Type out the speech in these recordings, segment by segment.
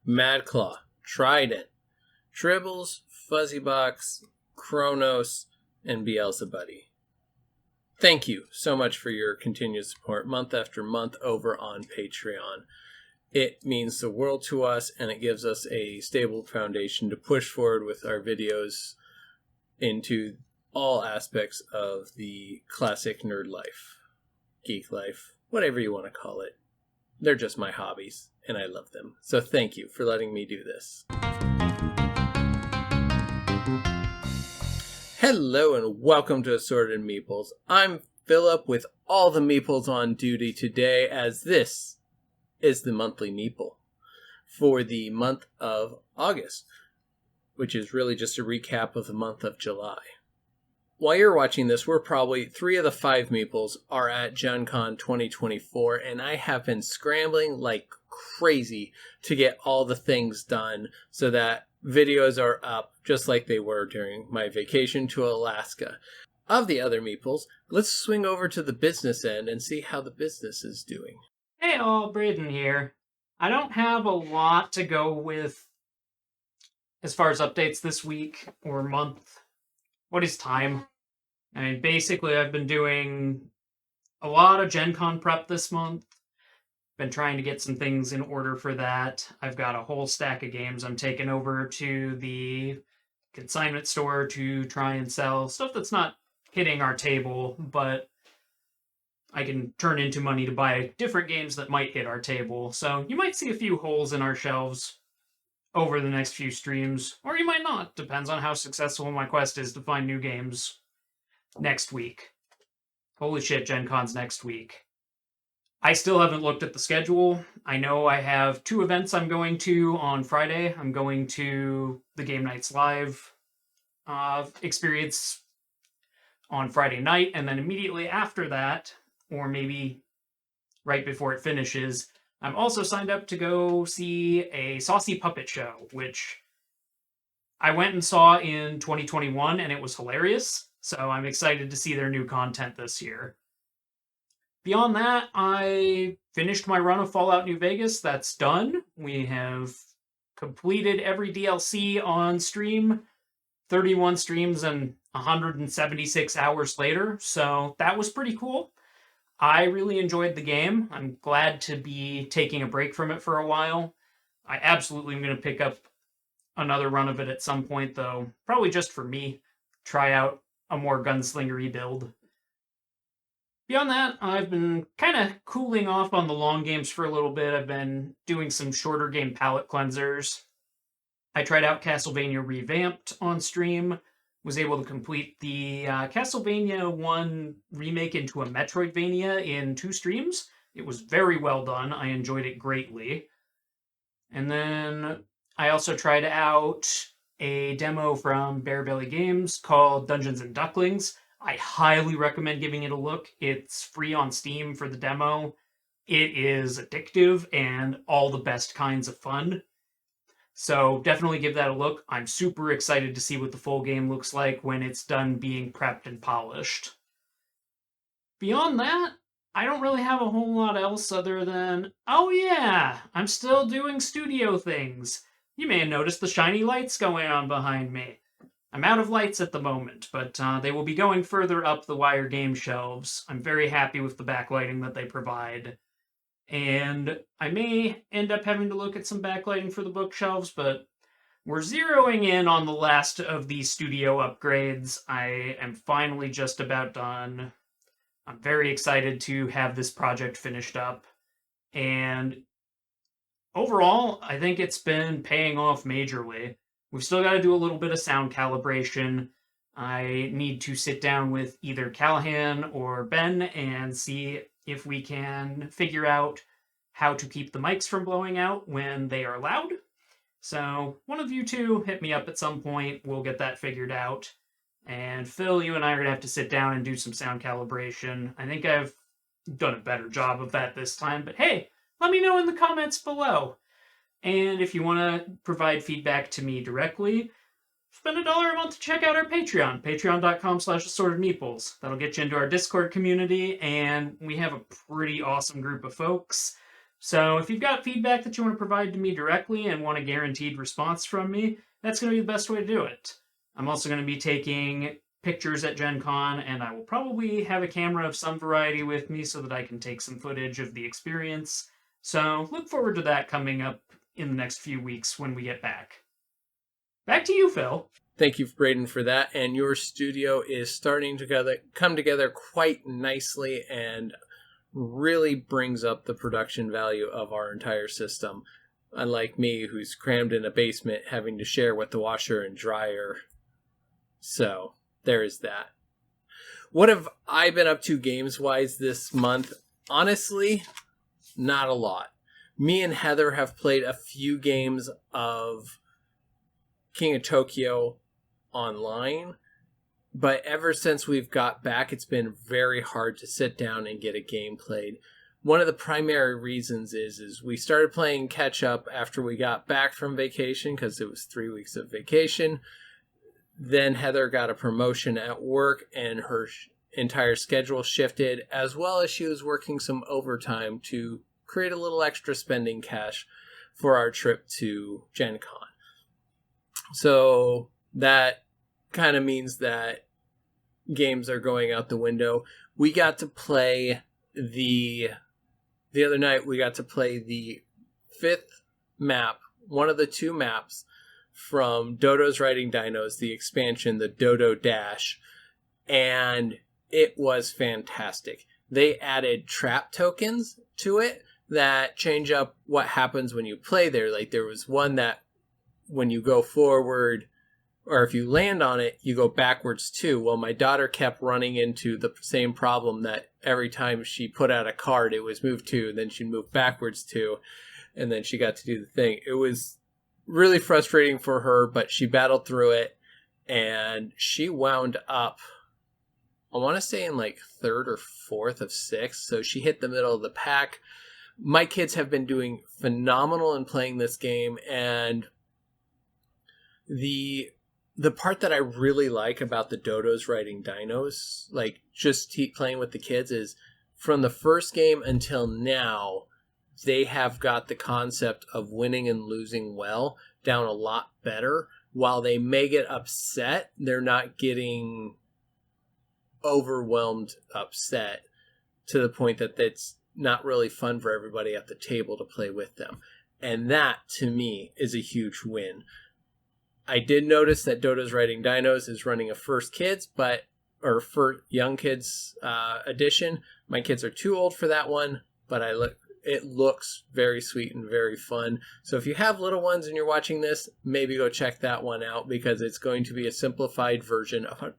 Madclaw, Trident, Tribbles, Fuzzybox, Kronos, and Beelzebuddy. Thank you so much for your continued support month after month over on Patreon. It means the world to us, and it gives us a stable foundation to push forward with our videos into all aspects of the classic nerd life, geek life, whatever you want to call it. They're just my hobbies, and I love them. So thank you for letting me do this. Hello and welcome to Assorted Meeples. I'm Philip with all the Meeples on duty today, as this is the monthly Meeple for the month of August, which is really just a recap of the month of July. While you're watching this, we're probably 3 of the 5 Meeples are at Gen Con 2024, and I have been scrambling like crazy to get all the things done so that videos are up just like they were during my vacation to Alaska. Of the other Meeples, let's swing over to the business end and see how the business is doing. Hey all, Braden here. I don't have a lot to go with as far as updates this week or month. What is time? I mean, basically I've been doing a lot of Gen Con prep this month. Been trying to get some things in order for that. I've got a whole stack of games I'm taking over to the consignment store to try and sell. Stuff that's not hitting our table, but I can turn into money to buy different games that might hit our table. So you might see a few holes in our shelves over the next few streams, or you might not. Depends on how successful my quest is to find new games next week. Holy shit, Gen Con's next week. I still haven't looked at the schedule. I know I have 2 events I'm going to on Friday. I'm going to the Game Nights Live experience on Friday night, and then immediately after that, or maybe right before it finishes, I'm also signed up to go see a Saucy Puppet Show, which I went and saw in 2021, and it was hilarious, so I'm excited to see their new content this year. Beyond that, I finished my run of Fallout New Vegas. That's done. We have completed every DLC on stream, 31 streams and 176 hours later, so that was pretty cool. I really enjoyed the game. I'm glad to be taking a break from it for a while. I absolutely am going to pick up another run of it at some point, though. Probably just for me. Try out a more gunslingery build. Beyond that, I've been kind of cooling off on the long games for a little bit. I've been doing some shorter game palette cleansers. I tried out Castlevania Revamped on stream. Was able to complete the Castlevania 1 remake into a Metroidvania in 2 streams. It was very well done. I enjoyed it greatly. And then I also tried out a demo from Bear Belly Games called Dungeons and Ducklings. I highly recommend giving it a look. It's free on Steam for the demo. It is addictive and all the best kinds of fun. So definitely give that a look. I'm super excited to see what the full game looks like when it's done being prepped and polished. Beyond that, I don't really have a whole lot else other than, oh yeah, I'm still doing studio things. You may have noticed the shiny lights going on behind me. I'm out of lights at the moment, but they will be going further up the Wire game shelves. I'm very happy with the backlighting that they provide. And I may end up having to look at some backlighting for the bookshelves, but we're zeroing in on the last of these studio upgrades. I am finally just about done. I'm very excited to have this project finished up. And overall, I think it's been paying off majorly. We've still got to do a little bit of sound calibration. I need to sit down with either Callahan or Ben and see if we can figure out how to keep the mics from blowing out when they are loud. So one of you two hit me up at some point. We'll get that figured out. And Phil, you and I are going to have to sit down and do some sound calibration. I think I've done a better job of that this time. But hey, let me know in the comments below. And if you want to provide feedback to me directly, spend $1 a month to check out our Patreon, patreon.com/assortedmeeples. That'll get you into our Discord community, and we have a pretty awesome group of folks. So if you've got feedback that you want to provide to me directly and want a guaranteed response from me, that's going to be the best way to do it. I'm also going to be taking pictures at Gen Con, and I will probably have a camera of some variety with me so that I can take some footage of the experience. So look forward to that coming up in the next few weeks when we get back. Back to you, Phil. Thank you, Braden, for that. And your studio is starting to come together quite nicely and really brings up the production value of our entire system. Unlike me, who's crammed in a basement having to share with the washer and dryer. So, there is that. What have I been up to games-wise this month? Honestly, not a lot. Me and Heather have played a few games of King of Tokyo online, but ever since we've got back, it's been very hard to sit down and get a game played. One of the primary reasons is we started playing catch up after we got back from vacation because it was 3 weeks of vacation. Then Heather got a promotion at work and her entire schedule shifted, as well as she was working some overtime to create a little extra spending cash for our trip to Gen Con. So that kind of means that games are going out the window. We got to play the other night, we got to play the 5th map, one of the 2 maps from Dodo's Riding Dinos, the expansion, the Dodo Dash, and it was fantastic. They added trap tokens to it that change up what happens when you play there. Like there was one that when you go forward, or if you land on it, you go backwards too. Well, my daughter kept running into the same problem that every time she put out a card, it was moved to, then she'd move backwards to, and then she got to do the thing. It was really frustrating for her, but she battled through it, and she wound up, I want to say in like 3rd or 4th of 6, so she hit the middle of the pack. My kids have been doing phenomenal in playing this game, and the part that I really like about the Dodos Riding Dinos, like just playing with the kids, is from the first game until now, they have got the concept of winning and losing well down a lot better. While they may get upset, they're not getting overwhelmed upset to the point that it's not really fun for everybody at the table to play with them. And that, to me, is a huge win. I did notice that Dodo's Riding Dinos is running a first kids, or for young kids edition. My kids are too old for that one, but it looks very sweet and very fun. So if you have little ones and you're watching this, maybe go check that one out because it's going to be a simplified version of a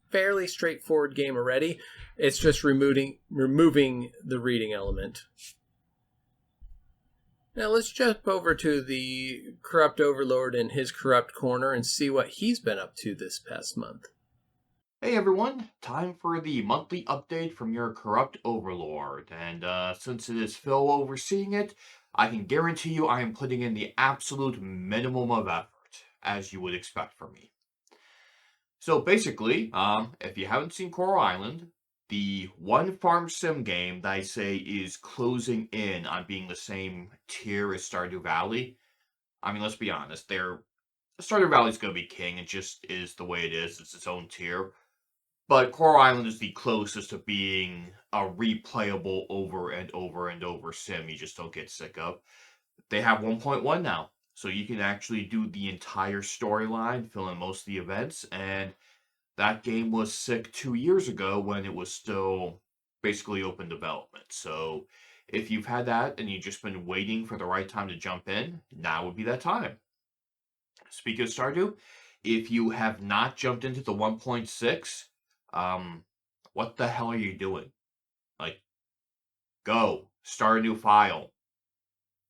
fairly straightforward game already. It's just removing the reading element. Now let's jump over to the Corrupt Overlord in his corrupt corner and see what he's been up to this past month. Hey everyone, time for the monthly update from your Corrupt Overlord, and since it is Phil overseeing it, I can guarantee you I am putting in the absolute minimum of effort, as you would expect from me. So basically, if you haven't seen Coral Island, the one farm sim game that I say is closing in on being the same tier as Stardew Valley, I mean, let's be honest, Stardew Valley's gonna be king, it just is the way it is, it's its own tier. But Coral Island is the closest to being a replayable over and over and over sim you just don't get sick of. They have 1.1 now, so you can actually do the entire storyline, fill in most of the events, and that game was sick 2 years ago when it was still basically open development. So if you've had that and you've just been waiting for the right time to jump in, now would be that time. Speaking of Stardew, if you have not jumped into the 1.6, what the hell are you doing? Like, go, start a new file,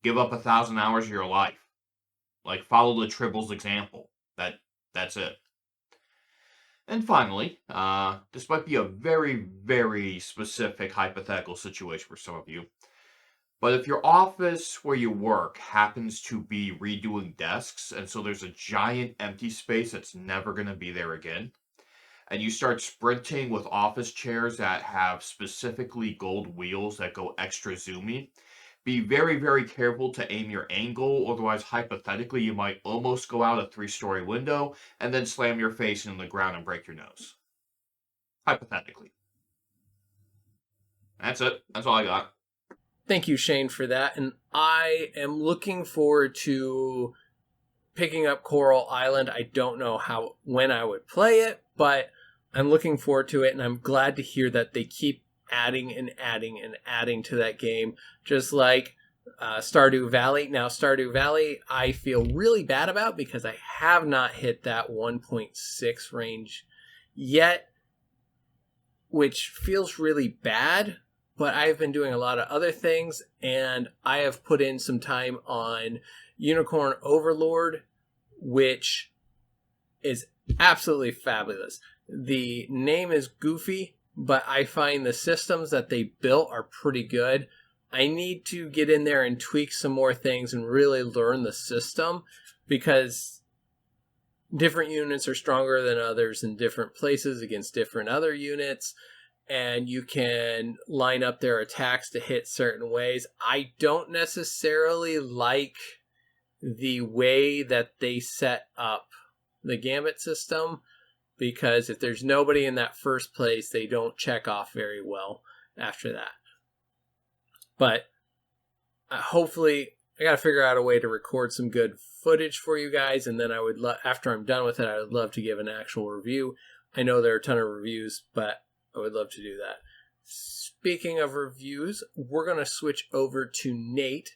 give up 1,000 hours of your life. Like, follow the Tribbles example. That's it. And finally, this might be a very, very specific hypothetical situation for some of you, but if your office where you work happens to be redoing desks, and so there's a giant empty space that's never going to be there again, and you start sprinting with office chairs that have specifically gold wheels that go extra zoomy, Be very, very careful to aim your angle, otherwise, hypothetically, you might almost go out a 3-story window and then slam your face into the ground and break your nose. Hypothetically. That's it. That's all I got. Thank you, Shane, for that. And I am looking forward to picking up Coral Island. I don't know when I would play it, but I'm looking forward to it, and I'm glad to hear that they keep adding and adding and adding to that game, just like Stardew Valley. Now, Stardew Valley, I feel really bad about because I have not hit that 1.6 range yet, which feels really bad, but I've been doing a lot of other things, and I have put in some time on Unicorn Overlord, which is absolutely fabulous. The name is goofy, but I find the systems that they built are pretty good. I need to get in there and tweak some more things and really learn the system, because different units are stronger than others in different places against different other units, and you can line up their attacks to hit certain ways. I don't necessarily like the way that they set up the gambit system, because if there's nobody in that first place, they don't check off very well after that. But hopefully, I got to figure out a way to record some good footage for you guys, and then I would after I'm done with it, I would love to give an actual review. I know there are a ton of reviews, but I would love to do that. Speaking of reviews, we're going to switch over to Nate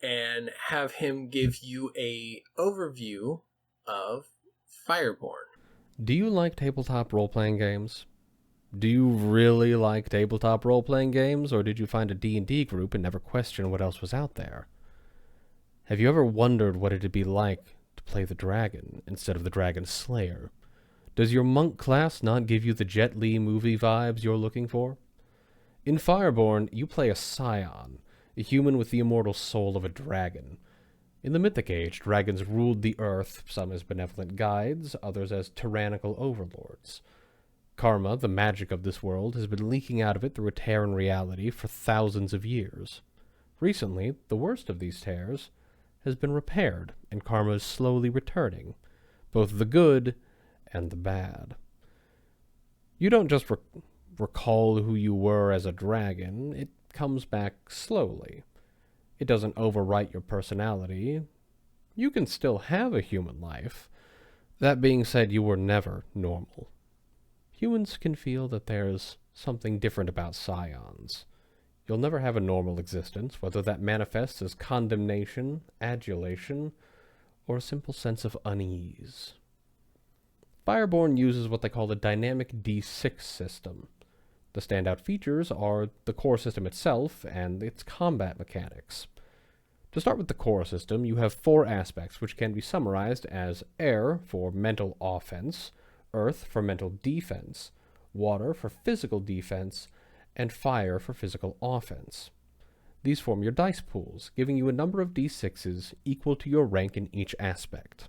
and have him give you a overview of Fireborn. Do you like tabletop role-playing games? Do you really like tabletop role-playing games, or did you find a D&D group and never question what else was out there? Have you ever wondered what it'd be like to play the dragon instead of the dragon slayer? Does your monk class not give you the Jet Li movie vibes you're looking for? In Fireborn, you play a scion, a human with the immortal soul of a dragon. In the Mythic Age, dragons ruled the earth, some as benevolent guides, others as tyrannical overlords. Karma, the magic of this world, has been leaking out of it through a tear in reality for thousands of years. Recently, the worst of these tears has been repaired, and karma is slowly returning, both the good and the bad. You don't just recall who you were as a dragon, it comes back slowly. It doesn't overwrite your personality. You can still have a human life. That being said, you were never normal. Humans can feel that there's something different about scions. You'll never have a normal existence, whether that manifests as condemnation, adulation, or a simple sense of unease. Fireborn uses what they call the dynamic D6 system. The standout features are the core system itself and its combat mechanics. To start with the core system, you have 4 aspects, which can be summarized as air for mental offense, earth for mental defense, water for physical defense, and fire for physical offense. These form your dice pools, giving you a number of d6s equal to your rank in each aspect.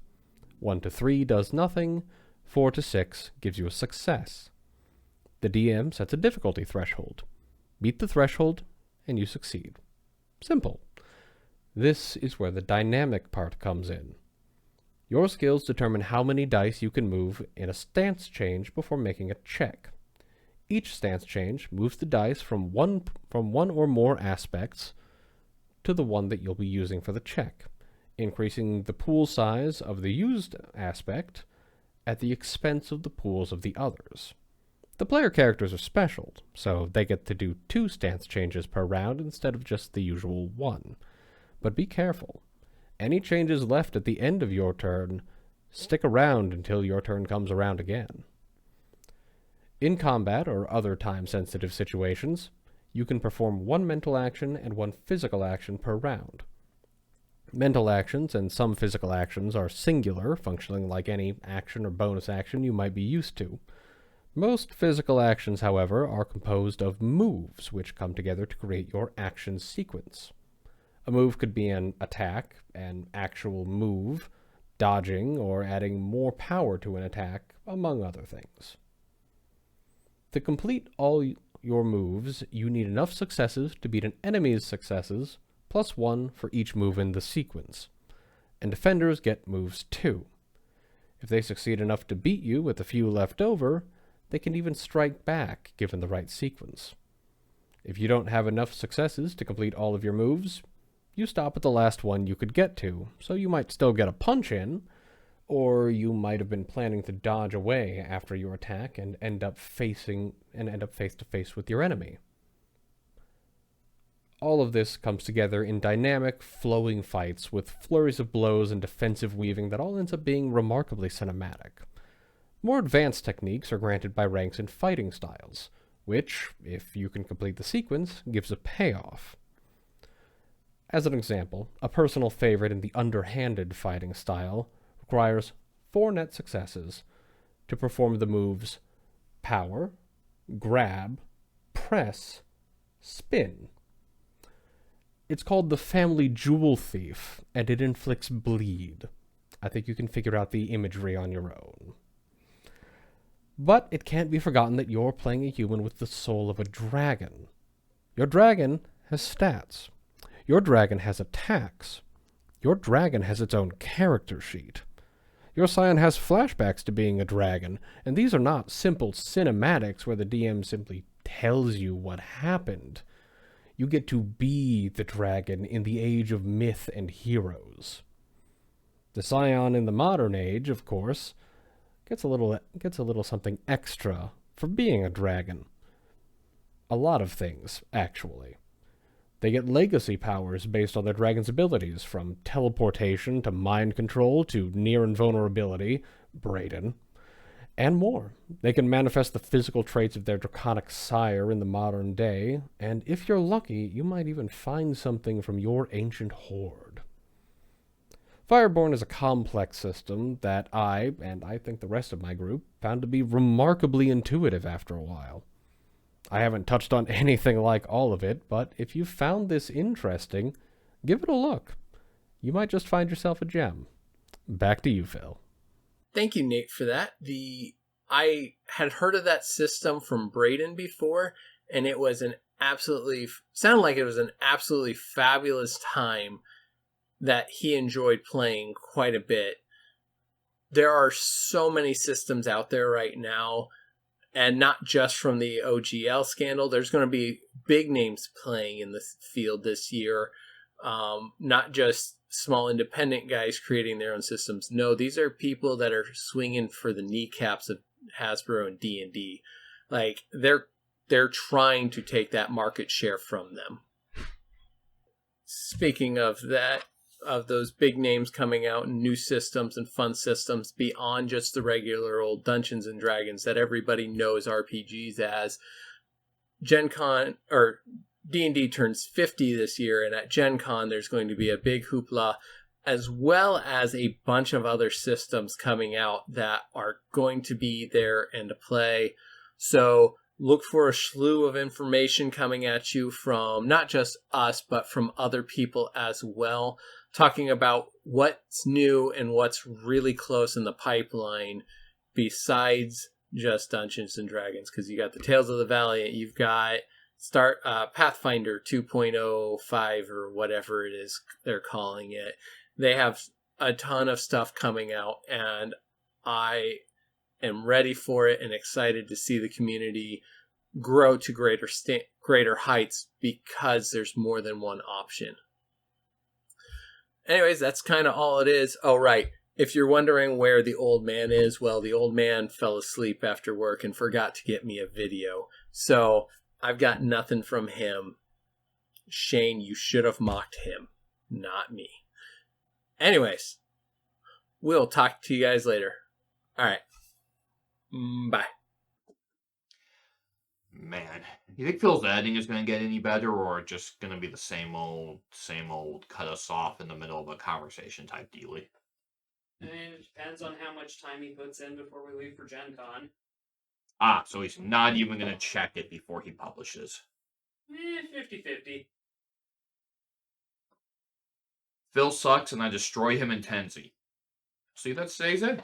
1 to 3 does nothing, 4 to 6 gives you a success. The DM sets a difficulty threshold. Beat the threshold, and you succeed. Simple. This is where the dynamic part comes in. Your skills determine how many dice you can move in a stance change before making a check. Each stance change moves the dice from one or more aspects to the one that you'll be using for the check, increasing the pool size of the used aspect at the expense of the pools of the others. The player characters are special, so they get to do 2 stance changes per round instead of just the usual 1. But be careful. Any changes left at the end of your turn stick around until your turn comes around again. In combat or other time-sensitive situations, you can perform 1 mental action and 1 physical action per round. Mental actions and some physical actions are singular, functioning like any action or bonus action you might be used to. Most physical actions, however, are composed of moves, which come together to create your action sequence. A move could be an attack, an actual move, dodging, or adding more power to an attack, among other things. To complete all your moves, you need enough successes to beat an enemy's successes, +1 for each move in the sequence, and defenders get moves too. If they succeed enough to beat you with a few left over, they can even strike back given the right sequence. If you don't have enough successes to complete all of your moves, you stop at the last one you could get to, so you might still get a punch in, or you might have been planning to dodge away after your attack and end up face to face with your enemy. All of this comes together in dynamic, flowing fights with flurries of blows and defensive weaving that all ends up being remarkably cinematic. More advanced techniques are granted by ranks in fighting styles, which, if you can complete the sequence, gives a payoff. As an example, a personal favorite in the underhanded fighting style requires 4 net successes to perform the moves Power, Grab, Press, Spin. It's called the Family Jewel Thief, and it inflicts bleed. I think you can figure out the imagery on your own. But it can't be forgotten that you're playing a human with the soul of a dragon. Your dragon has stats. Your dragon has attacks. Your dragon has its own character sheet. Your scion has flashbacks to being a dragon, and these are not simple cinematics where the DM simply tells you what happened. You get to be the dragon in the age of myth and heroes. The scion in the modern age, of course, gets a little something extra for being a dragon. A lot of things, actually. They get legacy powers based on their dragon's abilities, from teleportation to mind control to near invulnerability, Brayden, and more. They can manifest the physical traits of their draconic sire in the modern day, and if you're lucky, you might even find something from your ancient horde. Fireborn is a complex system that I, and I think the rest of my group, found to be remarkably intuitive after a while. I haven't touched on anything like all of it, but if you found this interesting, give it a look. You might just find yourself a gem. Back to you, Phil. Thank you, Nate, for that. I had heard of that system from Brayden before, and it was sounded like it was an absolutely fabulous time that he enjoyed playing quite a bit. There are so many systems out there right now, and not just from the OGL scandal. There's going to be big names playing in the field this year, not just small independent guys creating their own systems. No, these are people that are swinging for the kneecaps of Hasbro and D&D. Like, they're trying to take that market share from them. Speaking of that, of those big names coming out and new systems and fun systems beyond just the regular old Dungeons and Dragons that everybody knows RPGs as, Gen Con, or D&D turns 50 this year, and at Gen Con there's going to be a big hoopla, as well as a bunch of other systems coming out that are going to be there and to play. So look for a slew of information coming at you from not just us, but from other people as well, talking about what's new and what's really close in the pipeline besides just Dungeons and Dragons. Because you got the Tales of the Valiant, you've got Pathfinder 2.05 or whatever it is they're calling it. They have a ton of stuff coming out, and I am ready for it and excited to see the community grow to greater heights because there's more than one option. Anyways, that's kind of all it is. Oh, right. If you're wondering where the old man is, well, the old man fell asleep after work and forgot to get me a video. So I've got nothing from him. Shane, you should have mocked him, not me. Anyways, we'll talk to you guys later. All right. Bye. Man, you think Phil's editing is going to get any better, or just going to be the same old, cut us off in the middle of a conversation type dealy? It depends on how much time he puts in before we leave for Gen Con. Ah, so he's not even going to check it before he publishes. 50-50. Phil sucks and I destroy him in Tenzi. See that, Stays it?